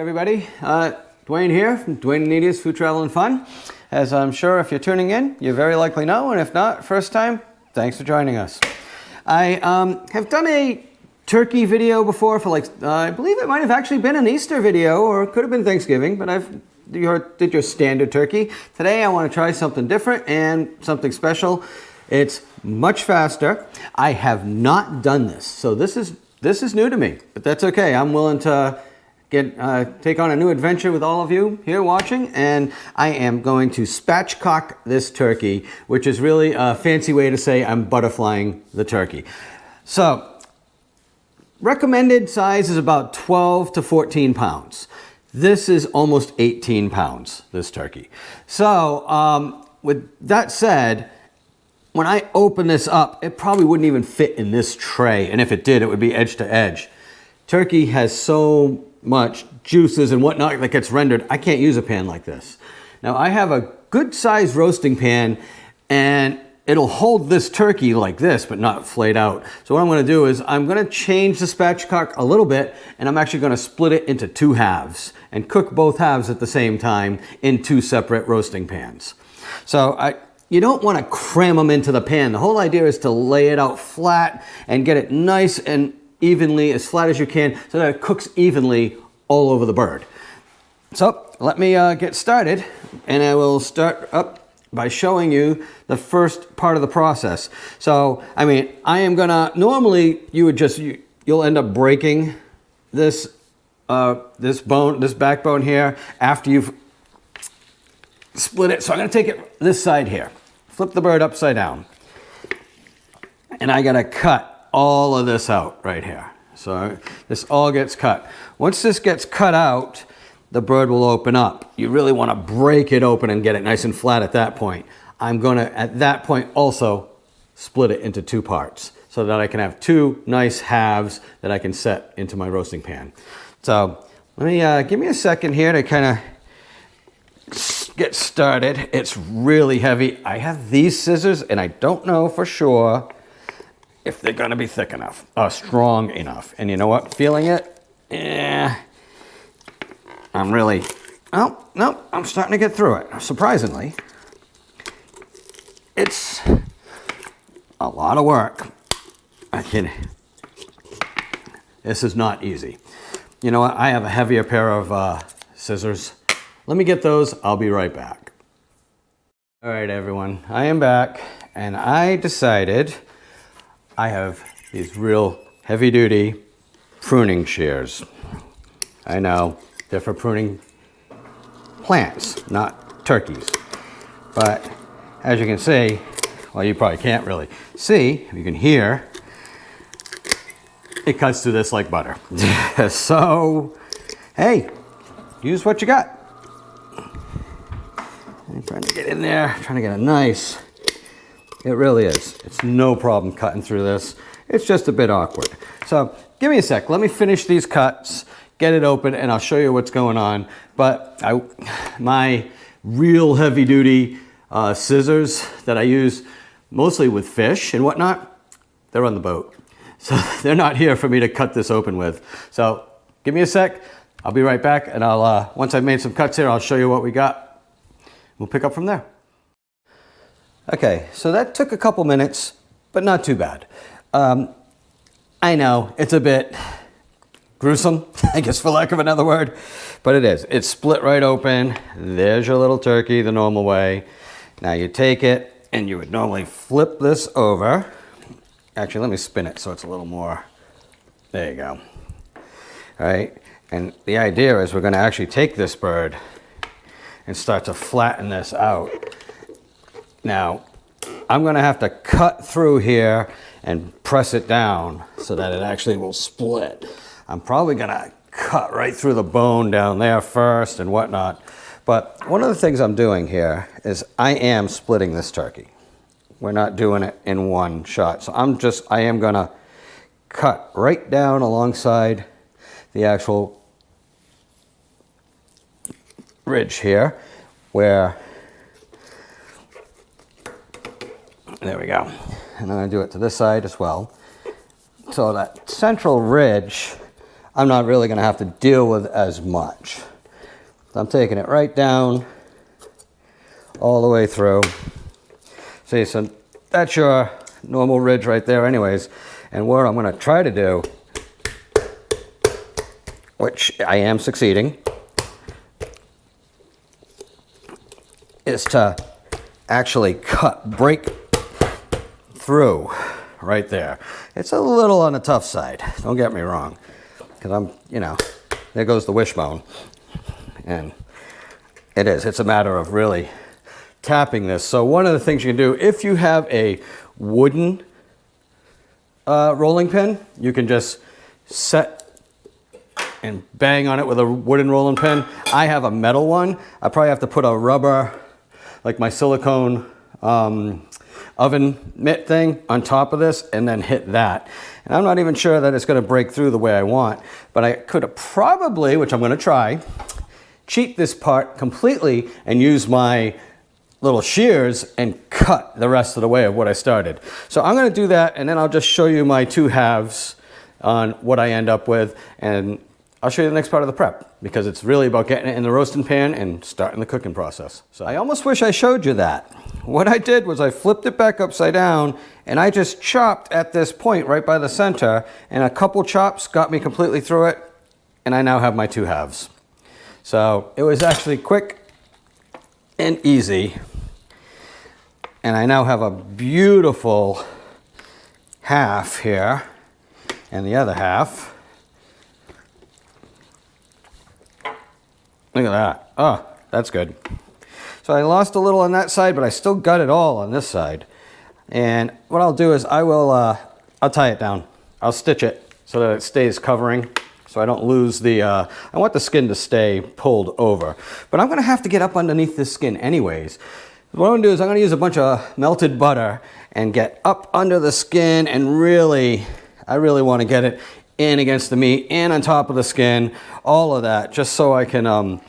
everybody. Duane here from Duane and Edia's Food, Travel, and Fun. As I'm sure if you're tuning in, you very likely know, and if not, first time, thanks for joining us. I have done a turkey video before for I believe it might have actually been an Easter video, or it could have been Thanksgiving, but you did your standard turkey. Today I want to try something different and something special. It's much faster. I have not done this, so this is new to me, but that's okay. I'm willing to take on a new adventure with all of you here watching, and I am going to spatchcock this turkey, which is really a fancy way to say I'm butterflying the turkey. So, recommended size is about 12 to 14 pounds. This is almost 18 pounds, this turkey. So, with that said, when I open this up, it probably wouldn't even fit in this tray, and if it did, it would be edge to edge. Turkey has so much juices and whatnot that gets rendered, I can't use a pan like this. Now I have a good sized roasting pan and it'll hold this turkey like this but not flayed out. So what I'm going to do is I'm going to change the spatchcock a little bit, and I'm actually going to split it into two halves and cook both halves at the same time in two separate roasting pans. So you don't want to cram them into the pan. The whole idea is to lay it out flat and get it nice and evenly, as flat as you can, so that it cooks evenly all over the bird. So let me get started, and I will start up by showing you the first part of the process. So, I mean, I am gonna, normally you'll end up breaking this backbone here after you've split it. So I'm gonna take it this side here, flip the bird upside down, and I gotta cut all of this out right here. So this all gets cut. Once this gets cut out, the bird will open up. You really want to break it open and get it nice and flat at that point. I'm going to, at that point, also split it into two parts so that I can have two nice halves that I can set into my roasting pan. So let me, give me a second here to kind of get started. It's really heavy. I have these scissors and I don't know for sure if they're gonna be thick enough, strong enough. And you know what, feeling it, I'm really, oh, no, I'm starting to get through it. Surprisingly, it's a lot of work. This is not easy. You know what, I have a heavier pair of scissors. Let me get those, I'll be right back. All right, everyone, I am back, and I decided I have these real heavy-duty pruning shears. I know, they're for pruning plants, not turkeys. But as you can see, well, you probably can't really see, you can hear, it cuts through this like butter. So, hey, use what you got. I'm trying to get in there, trying to get a nice. It really is. It's no problem cutting through this. It's just a bit awkward. So give me a sec. Let me finish these cuts, get it open, and I'll show you what's going on. But my real heavy duty scissors that I use mostly with fish and whatnot, they're on the boat. So they're not here for me to cut this open with. So give me a sec. I'll be right back, and I'll once I've made some cuts here, I'll show you what we got. We'll pick up from there. Okay, so that took a couple minutes, but not too bad. I know, it's a bit gruesome, I guess for lack of another word, but it is. It's split right open. There's your little turkey the normal way. Now you take it, and you would normally flip this over. Actually, let me spin it so it's a little more, there you go. All right, and the idea is we're gonna actually take this bird and start to flatten this out. Now, I'm gonna have to cut through here and press it down so that it actually will split. I'm probably gonna cut right through the bone down there first and whatnot. But one of the things I'm doing here is I am splitting this turkey. We're not doing it in one shot. So I am gonna cut right down alongside the actual ridge here where, there we go. And I'm gonna do it to this side as well. So that central ridge, I'm not really going to have to deal with as much. So I'm taking it right down all the way through. See, so that's your normal ridge right there anyways. And what I'm going to try to do, which I am succeeding, is to actually break through right there. It's a little on the tough side, don't get me wrong, because I'm, there goes the wishbone. And it's a matter of really tapping this. So one of the things you can do, if you have a wooden rolling pin, you can just set and bang on it with a wooden rolling pin. I have a metal one. I probably have to put a rubber, like my silicone oven mitt thing on top of this and then hit that. And I'm not even sure that it's going to break through the way I want, but I could have probably, which I'm going to try, cheat this part completely and use my little shears and cut the rest of the way of what I started. So I'm going to do that, and then I'll just show you my 2 halves on what I end up with, and I'll show you the next part of the prep, because it's really about getting it in the roasting pan and starting the cooking process. So I almost wish I showed you that. What I did was I flipped it back upside down, and I just chopped at this point right by the center, and a couple chops got me completely through it, and I now have my 2 halves. So it was actually quick and easy, and I now have a beautiful half here, and the other half. Look at that. Oh, that's good. So I lost a little on that side, but I still got it all on this side. And what I'll do is I'll tie it down. I'll stitch it so that it stays covering, so I don't lose the, I want the skin to stay pulled over. But I'm gonna have to get up underneath this skin anyways. What I'm gonna do is I'm gonna use a bunch of melted butter and get up under the skin, and I really wanna get it in against the meat and on top of the skin, all of that, just so I can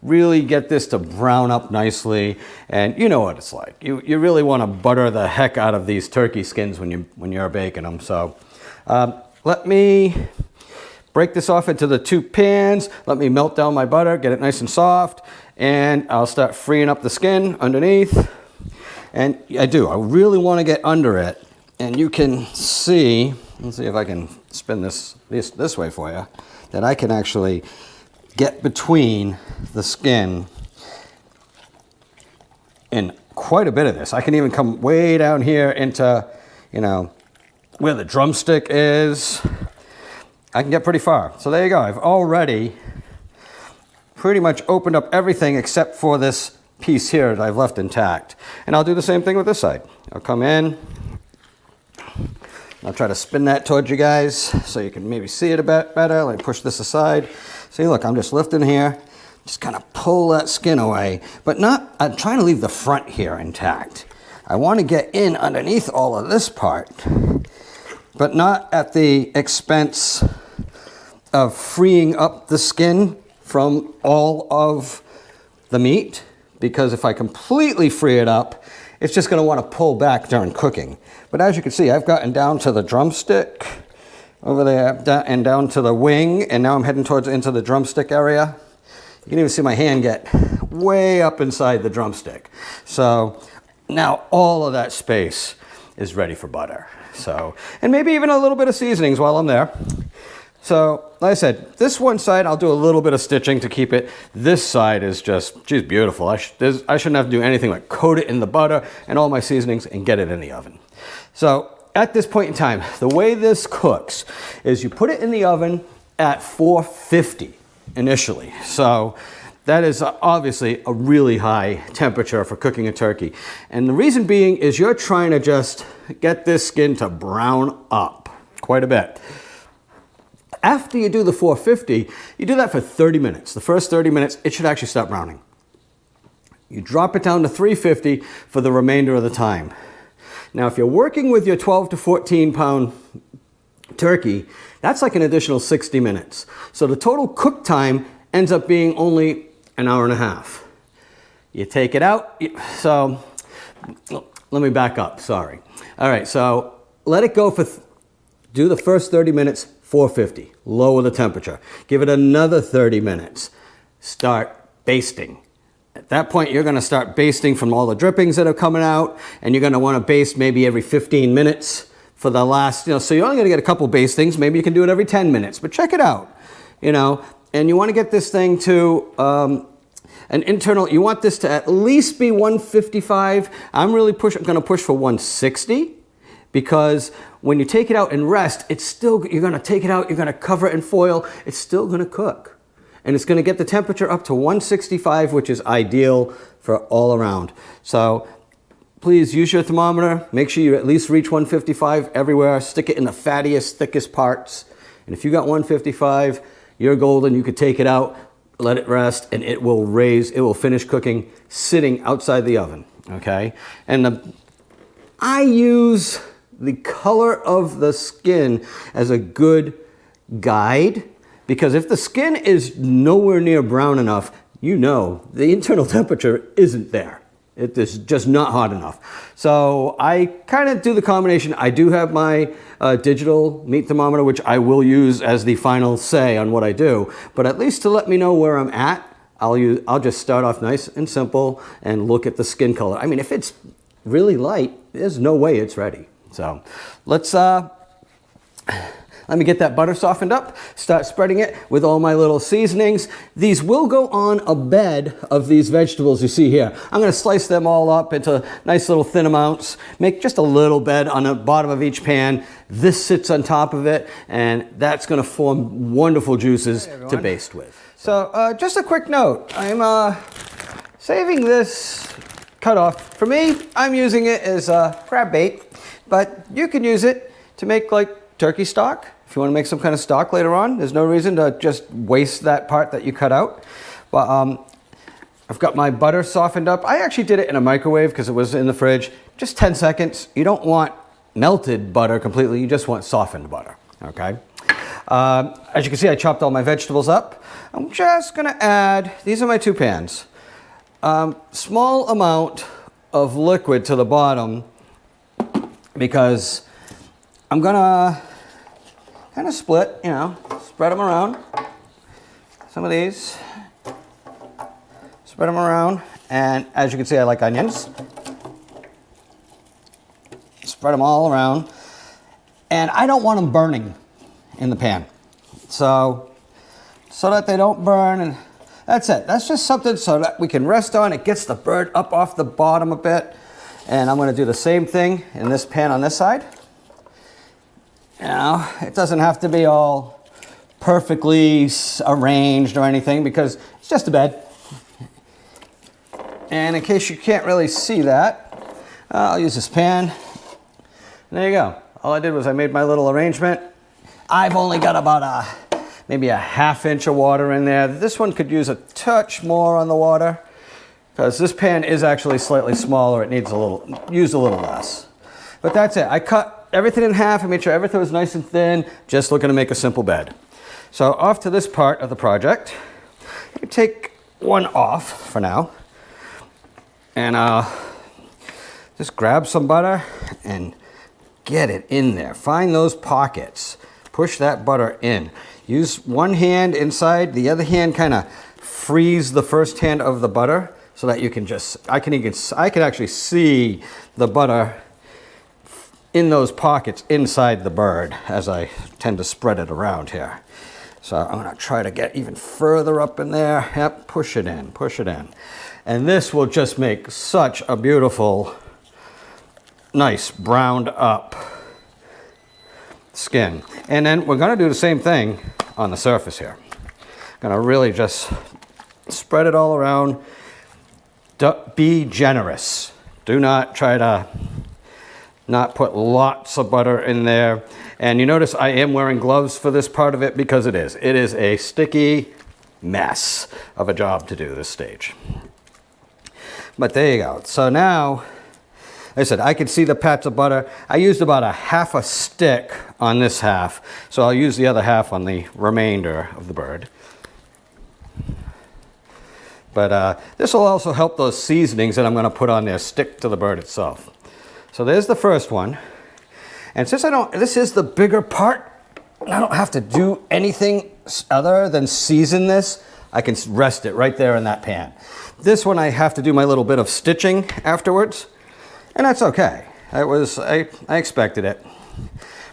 really get this to brown up nicely. And you know what it's like. You really want to butter the heck out of these turkey skins when you're baking them. So let me break this off into the 2 pans. Let me melt down my butter, get it nice and soft, and I'll start freeing up the skin underneath. And I really want to get under it. And you can see, let's see if I can spin this way for you, that I can actually get between the skin in quite a bit of this. I can even come way down here into, where the drumstick is. I can get pretty far. So there you go. I've already pretty much opened up everything except for this piece here that I've left intact. And I'll do the same thing with this side. I'll come in. I'll try to spin that towards you guys so you can maybe see it a bit better. Let me push this aside. See, look, I'm just lifting here. Just kind of pull that skin away. But I'm trying to leave the front here intact. I want to get in underneath all of this part, but not at the expense of freeing up the skin from all of the meat. Because if I completely free it up, it's just going to want to pull back during cooking. But as you can see, I've gotten down to the drumstick over there and down to the wing, and now I'm heading into the drumstick area. You can even see my hand get way up inside the drumstick. So now all of that space is ready for butter. So, and maybe even a little bit of seasonings while I'm there. So, like I said, this one side I'll do a little bit of stitching to keep it. This side is just, she's beautiful. I shouldn't have to do anything but coat it in the butter and all my seasonings and get it in the oven. So, at this point in time, the way this cooks is you put it in the oven at 450 initially. So, that is obviously a really high temperature for cooking a turkey. And the reason being is you're trying to just get this skin to brown up quite a bit. After you do the 450, you do that for 30 minutes. The first 30 minutes, it should actually stop browning. You drop it down to 350 for the remainder of the time. Now, if you're working with your 12 to 14 pound turkey, that's like an additional 60 minutes. So the total cook time ends up being only an hour and a half. You take it out. So let me back up, sorry. All right, so let it go do the first 30 minutes 450. Lower the temperature. Give it another 30 minutes. Start basting. At that point, you're going to start basting from all the drippings that are coming out, and you're going to want to baste maybe every 15 minutes for the last, so you're only going to get a couple bastings. Maybe you can do it every 10 minutes, but check it out, and you want to get this thing to an internal, you want this to at least be 155. I'm really going to push for 160, because when you take it out and rest, it's still, you're going to take it out, you're going to cover it in foil, it's still going to cook. And it's going to get the temperature up to 165, which is ideal for all around. So please use your thermometer. Make sure you at least reach 155 everywhere. Stick it in the fattiest, thickest parts. And if you got 155, you're golden. You could take it out, let it rest, and it will finish cooking sitting outside the oven, okay? And I use the color of the skin as a good guide, because if the skin is nowhere near brown enough, the internal temperature isn't there. It is just not hot enough. So I kind of do the combination. I do have my digital meat thermometer, which I will use as the final say on what I do. But at least to let me know where I'm at, I'll just start off nice and simple and look at the skin color. I mean, if it's really light, there's no way it's ready. So let's let me get that butter softened up, start spreading it with all my little seasonings. These will go on a bed of these vegetables you see here. I'm going to slice them all up into nice little thin amounts, make just a little bed on the bottom of each pan. This sits on top of it, and that's going to form wonderful juices to baste with. So just a quick note, I'm saving this cutoff. For me, I'm using it as crab bait, but you can use it to make like turkey stock. If you want to make some kind of stock later on, there's no reason to just waste that part that you cut out. But I've got my butter softened up. I actually did it in a microwave because it was in the fridge. Just 10 seconds. You don't want melted butter completely. You just want softened butter, okay? As you can see, I chopped all my vegetables up. I'm just going to add, these are my two pans, small amount of liquid to the bottom, because I'm going to kind of split, spread them around. Some of these, spread them around. And as you can see, I like onions. Spread them all around. And I don't want them burning in the pan. So that they don't burn, and that's it. That's just something so that we can rest on. It gets the bird up off the bottom a bit. And I'm going to do the same thing in this pan on this side. It doesn't have to be all perfectly arranged or anything, because it's just a bed. And in case you can't really see that, I'll use this pan. And there you go. All I did was I made my little arrangement. I've only got about maybe a ½ inch of water in there. This one could use a touch more on the water, because this pan is actually slightly smaller. It needs used a little less. But that's it. I cut everything in half and made sure everything was nice and thin, just looking to make a simple bed. So off to this part of the project. You take one off for now, and just grab some butter and get it in there. Find those pockets. Push that butter in. Use one hand inside, the other hand kind of freeze the first hand of the butter so that you can I can actually see the butter in those pockets inside the bird as I tend to spread it around here. So I'm going to try to get even further up in there. Yep, push it in, push it in. And this will just make such a beautiful, nice browned up skin. And then we're going to do the same thing on the surface here. Going to really just spread it all around. Be generous. Do not try to not put lots of butter in there. And you notice I am wearing gloves for this part of it, because it is a sticky mess of a job to do this stage. But there you go. So now, like I said, I can see the pats of butter. I used about ½ a stick on this half, so I'll use the other half on the remainder of the bird. But this will also help those seasonings that I'm going to put on there stick to the bird itself. So there's the first one. And since this is the bigger part I don't have to do anything other than season this. I can rest it right there in that pan. This one I have to do my little bit of stitching afterwards, and that's okay. I expected it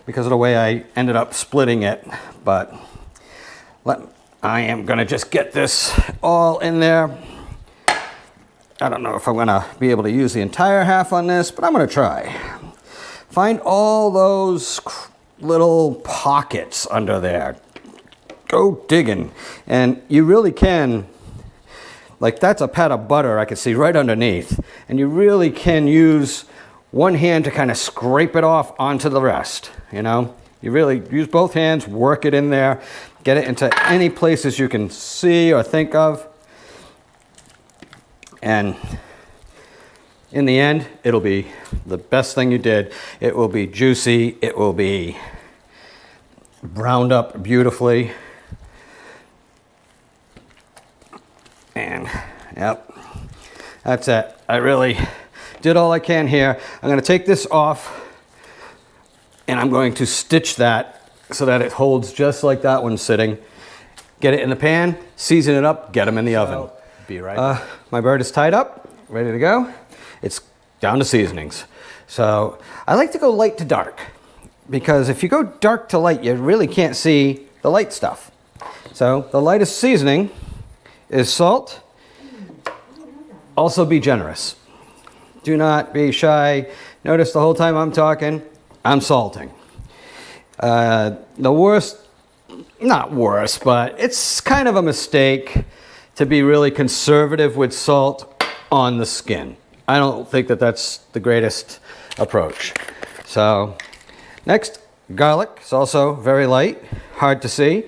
because of the way I ended up splitting it, but I am gonna just get this all in there. I don't know if I'm gonna be able to use the entire half on this, but I'm gonna try. Find all those little pockets under there. Go digging. And you really can, like that's a pat of butter I can see right underneath. And you really can use one hand to kind of scrape it off onto the rest, you know? You really use both hands, work it in there, get it into any places you can see or think of. And in the end, it'll be the best thing you did. It will be juicy. It will be browned up beautifully. And yep, that's it. I really did all I can here. I'm going to take this off and I'm going to stitch that so that it holds just like that one's sitting. Get it in the pan, season it up, get them in the oven. Be right. My bird is tied up, ready to go. It's down to seasonings. So I like to go light to dark because if you go dark to light, you really can't see the light stuff. So the lightest seasoning is salt. Also be generous. Do not be shy. Notice the whole time I'm talking, I'm salting. The worst, not worst, but it's kind of a mistake to be really conservative with salt on the skin. I don't think that that's the greatest approach. So next, garlic is also very light, hard to see.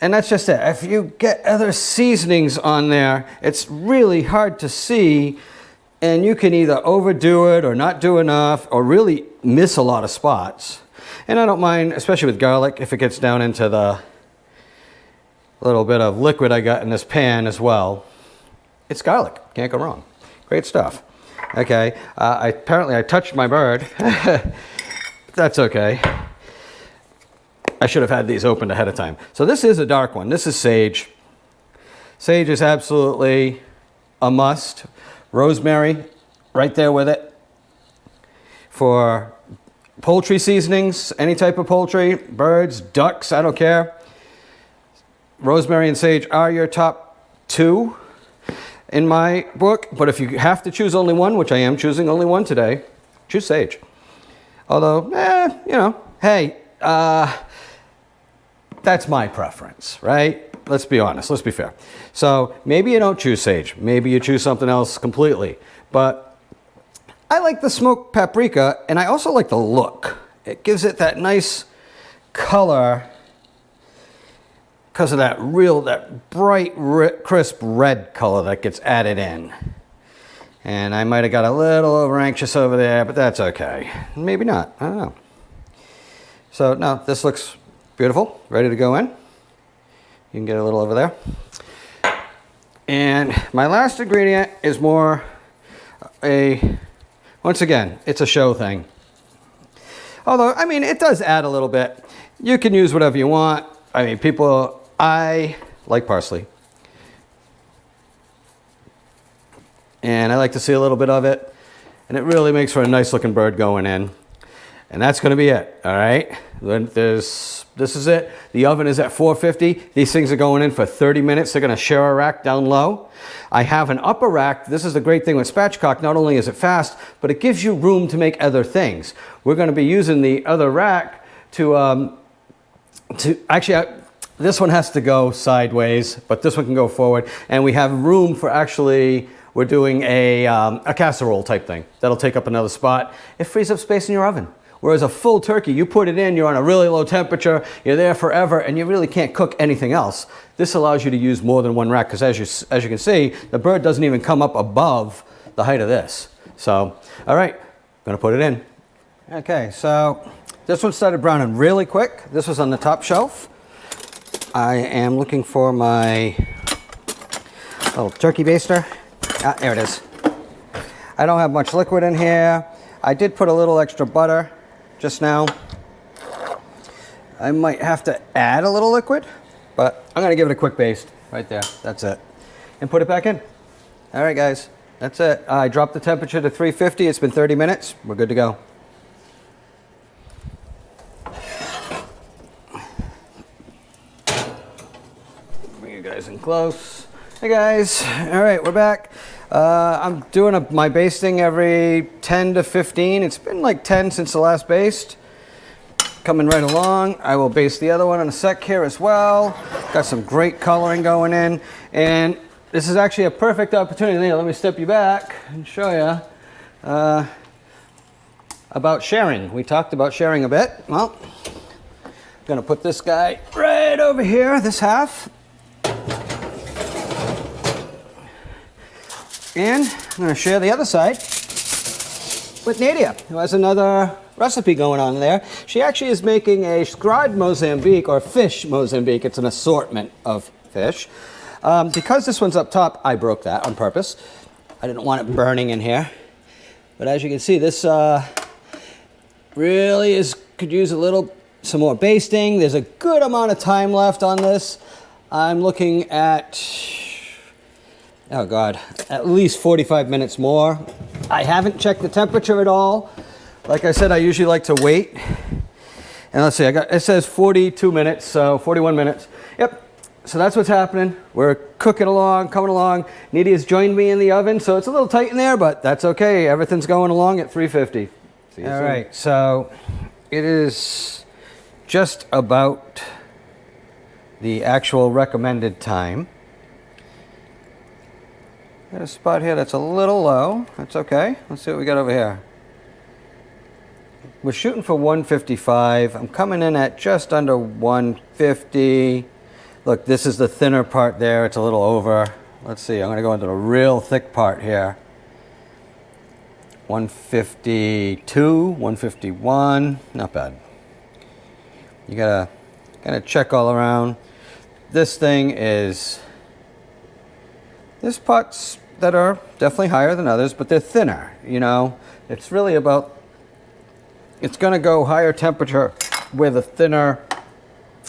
And that's just it. If you get other seasonings on there, it's really hard to see, and you can either overdo it or not do enough or really miss a lot of spots. And I don't mind, especially with garlic, if it gets down into the little bit of liquid I got in this pan as well. It's garlic, can't go wrong. Great stuff. Okay, apparently I touched my bird. That's okay. I should have had these opened ahead of time. So this is a dark one. This is sage. Sage is absolutely a must. Rosemary, right there with it. For poultry seasonings, any type of poultry, birds, ducks, I don't care. Rosemary and sage are your top two in my book, but if you have to choose only one, which I am choosing only one today, choose sage. Although, you know, hey, that's my preference, right? Let's be honest, let's be fair. So maybe you don't choose sage, maybe you choose something else completely, but I like the smoked paprika, and I also like the look. It gives it that nice color because of that bright, crisp red color that gets added in. And I might have got a little over anxious over there, but that's okay. Maybe not, I don't know. So now this looks beautiful, ready to go in. You can get a little over there. And my last ingredient is more once again, it's a show thing. Although, I mean, it does add a little bit. You can use whatever you want. I mean, I like parsley. And I like to see a little bit of it. And it really makes for a nice looking bird going in. And that's going to be it, all right? This is it. The oven is at 450. These things are going in for 30 minutes. They're going to share a rack down low. I have an upper rack. This is the great thing with Spatchcock. Not only is it fast, but it gives you room to make other things. We're going to be using the other rack to actually, this one has to go sideways, but this one can go forward. And we have room for actually, we're doing a casserole type thing. That'll take up another spot. It frees up space in your oven. Whereas a full turkey, you put it in, you're on a really low temperature, you're there forever, and you really can't cook anything else. This allows you to use more than one rack, because as you can see, the bird doesn't even come up above the height of this. So, all right, I'm gonna put it in. Okay, so this one started browning really quick. This was on the top shelf. I am looking for my little turkey baster. Ah, there it is. I don't have much liquid in here. I did put a little extra butter just now. I might have to add a little liquid, but I'm gonna give it a quick baste right there. That's it. And put it back in. All right, guys, that's it. I dropped the temperature to 350. It's been 30 minutes. We're good to go. Bring you guys in close. Hey guys, all right, we're back. I'm doing my basting every 10 to 15. It's been like 10 since the last baste. Coming right along. I will baste the other one in a sec here as well. Got some great coloring going in. And this is actually a perfect opportunity. Let me step you back and show you about sharing. We talked about sharing a bit. Well, I'm gonna put this guy right over here, this half. And I'm gonna share the other side with Nadia, who has another recipe going on there. She actually is making a scrod Mozambique, or fish Mozambique. It's an assortment of fish. Because this one's up top, I broke that on purpose. I didn't want it burning in here. But as you can see, this really could use some more basting. There's a good amount of time left on this. I'm looking at, oh God, at least 45 minutes more. I haven't checked the temperature at all. Like I said, I usually like to wait. And let's see, it says 42 minutes, so 41 minutes. Yep, so that's what's happening. We're cooking along, coming along. Nadia's joined me in the oven, so it's a little tight in there, but that's okay. Everything's going along at 350. See you soon. All right, so it is just about the actual recommended time. Got a spot here that's a little low. That's okay. Let's see what we got over here. We're shooting for 155. I'm coming in at just under 150. Look, this is the thinner part there. It's a little over. Let's see. I'm going to go into the real thick part here. 152, 151. Not bad. You gotta kind of check all around. This thing is. There's pots that are definitely higher than others, but they're thinner. You know, it's really about. It's going to go higher temperature where the thinner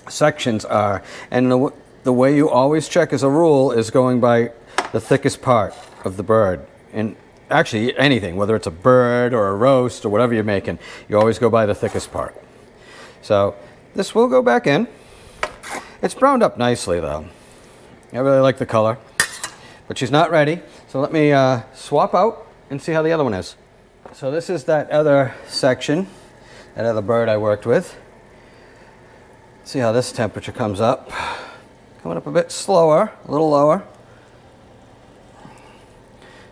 sections are. And the way you always check as a rule is going by the thickest part of the bird. And actually anything, whether it's a bird or a roast or whatever you're making, you always go by the thickest part. So this will go back in. It's browned up nicely though. I really like the color. But she's not ready. So let me swap out and see how the other one is. So this is that other section, that other bird I worked with. See how this temperature comes up. Coming up a bit slower, a little lower.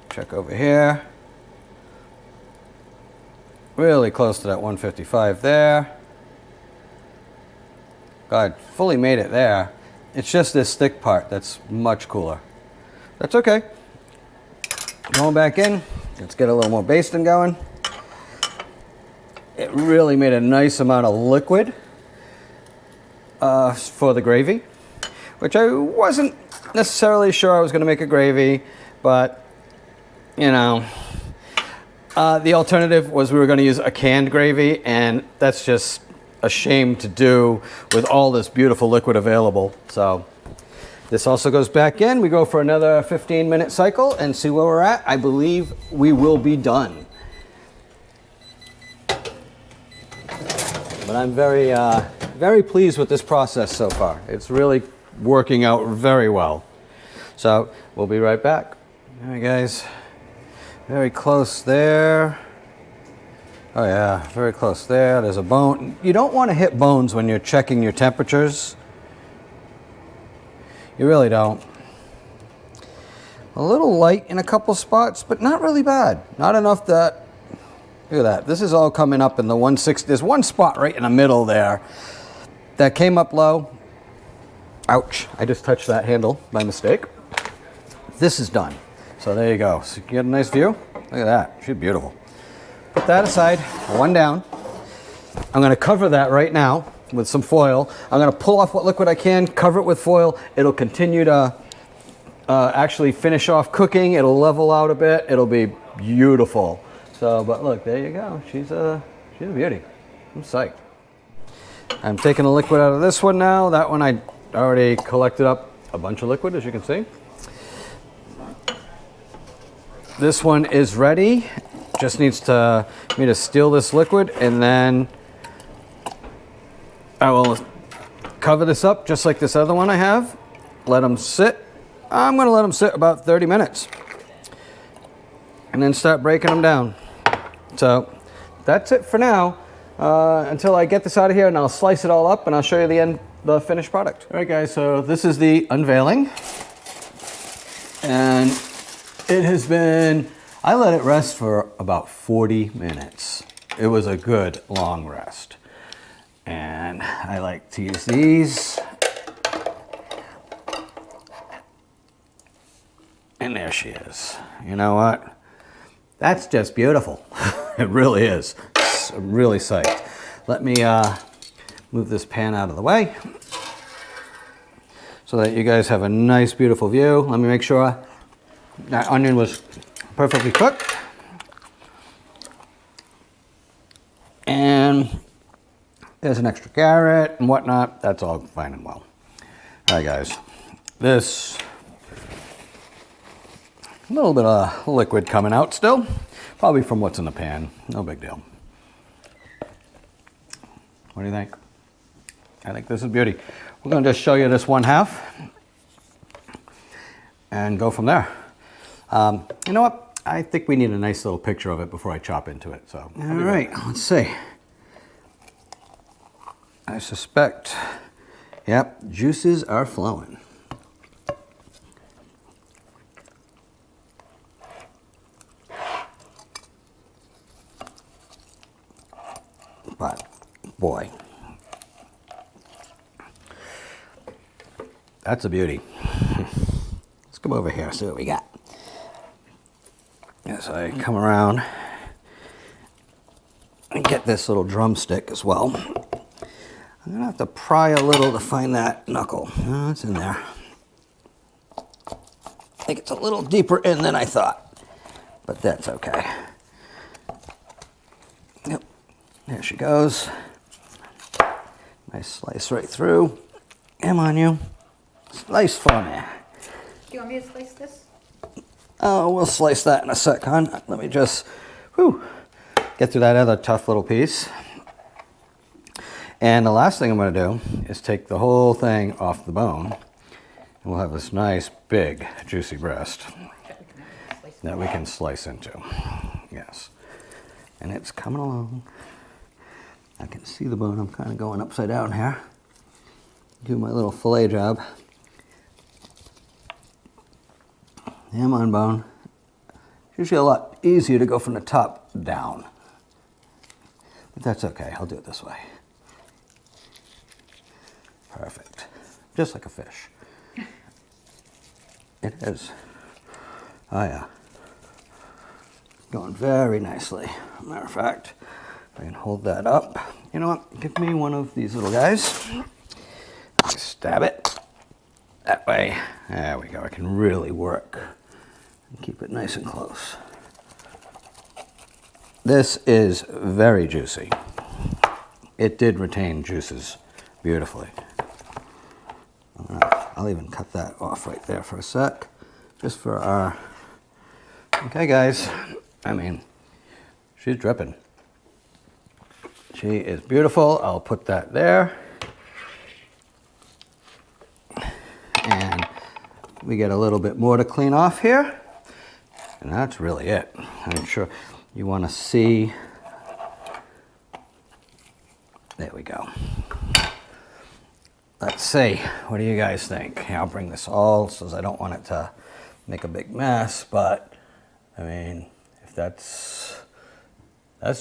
Check over here. Really close to that 155 there. God, fully made it there. It's just this thick part that's much cooler. That's okay. Going back in. Let's get a little more basting going. It really made a nice amount of liquid for the gravy, which I wasn't necessarily sure I was going to make a gravy, but you know, the alternative was we were going to use a canned gravy, and that's just a shame to do with all this beautiful liquid available. So this also goes back in. We go for another 15-minute cycle and see where we're at. I believe we will be done. But I'm very pleased with this process so far. It's really working out very well. So we'll be right back. All right, guys. Very close there. Oh yeah, very close there. There's a bone. You don't want to hit bones when you're checking your temperatures. You really don't. A little light in a couple spots, but not really bad. Not enough that, look at that. This is all coming up in the 160. There's one spot right in the middle there that came up low. Ouch, I just touched that handle by mistake. This is done. So there you go. So you get a nice view. Look at that, she's beautiful. Put that aside, one down. I'm gonna cover that right now with some foil. I'm going to pull off what liquid I can, cover it with foil. It'll continue to actually finish off cooking. It'll level out a bit. It'll be beautiful. So, but look, there you go. She's a beauty. I'm psyched. I'm taking the liquid out of this one now. That one I already collected up a bunch of liquid, as you can see. This one is ready. Just needs me to steal this liquid, and then I will cover this up just like this other one I have. Let them sit. I'm going to let them sit about 30 minutes and then start breaking them down. So that's it for now until I get this out of here, and I'll slice it all up and I'll show you the finished product. All right, guys, so this is the unveiling, and it has been, I let it rest for about 40 minutes. It was a good long rest. And I like to use these. And there she is. You know what? That's just beautiful. It really is. I'm really psyched. Let me move this pan out of the way so that you guys have a nice, beautiful view. Let me make sure that onion was perfectly cooked. And there's an extra carrot and whatnot. That's all fine and well. All right, guys. This, a little bit of liquid coming out still. Probably from what's in the pan. No big deal. What do you think? I think this is beauty. We're going to just show you this one half and go from there. You know what? I think we need a nice little picture of it before I chop into it. So, all right, let's see. I suspect, yep, juices are flowing. But, boy, that's a beauty. Let's come over here, see what we got. As I come around and get this little drumstick as well. I'm going to have to pry a little to find that knuckle. Oh, it's in there. I think it's a little deeper in than I thought, but that's okay. Yep, there she goes. Nice slice right through. Come on, you. Slice for me. Do you want me to slice this? Oh, we'll slice that in a sec, hon. Let me just get through that other tough little piece. And the last thing I'm going to do is take the whole thing off the bone. And we'll have this nice, big, juicy breast that we can slice into. Yes. And it's coming along. I can see the bone. I'm kind of going upside down here. Do my little fillet job. Come on, bone. It's usually a lot easier to go from the top down. But that's okay. I'll do it this way. Perfect. Just like a fish. It is. Oh, yeah. Going very nicely. As a matter of fact, if I can hold that up. You know what? Give me one of these little guys. Stab it. That way. There we go. I can really work. Keep it nice and close. This is very juicy. It did retain juices beautifully. I'll even cut that off right there for a sec, just for our... Okay, guys. I mean, she's dripping. She is beautiful. I'll put that there. And we get a little bit more to clean off here. And that's really it. I'm sure you want to see. There we go. Let's see. What do you guys think? I'll bring this all, since I don't want it to make a big mess, but I mean, if that's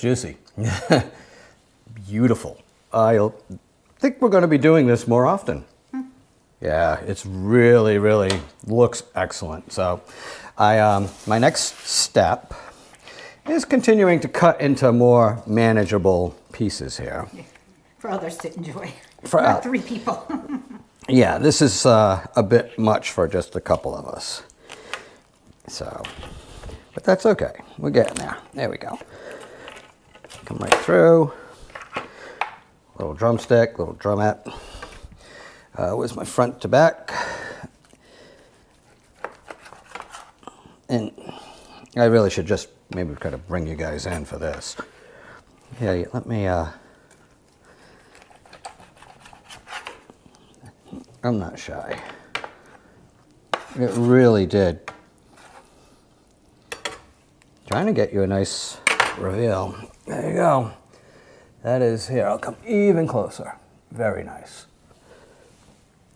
juicy. Beautiful. I think we're going to be doing this more often. Yeah, it's really, really looks excellent. So my next step is continuing to cut into more manageable pieces here. For others to enjoy. For not 3 people. Yeah, this is a bit much for just a couple of us. So, but that's okay. We're getting there. There we go. Come right through. Little drumstick, little drumette. Where's my front to back? And I really should just maybe try to bring you guys in for this. Yeah, let me, I'm not shy. It really did. Trying to get you a nice reveal. There you go. That is here. I'll come even closer. Very nice.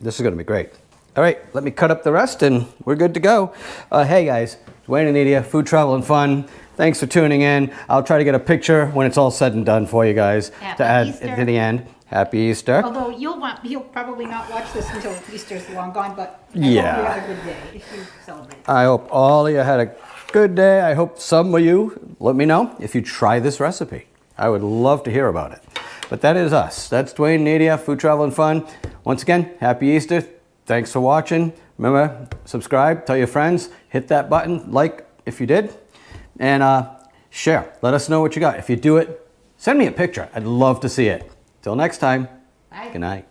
This is going to be great. All right, let me cut up the rest and we're good to go. Hey guys, Duane and Nadia, Food, Travel, and Fun. Thanks for tuning in. I'll try to get a picture when it's all said and done for you guys Happy to add Easter. to the end. Happy Easter. Although you'll probably not watch this until Easter's long gone, but I Yeah. hope you have a good day if you celebrate. I hope all of you had a good day. I hope some of you let me know if you try this recipe. I would love to hear about it. But that is us. That's Duane, Nadia, Food, Travel, and Fun. Once again, happy Easter. Thanks for watching. Remember, subscribe, tell your friends, hit that button, like if you did, and share. Let us know what you got. If you do it, send me a picture. I'd love to see it. Till next time, Bye. good night.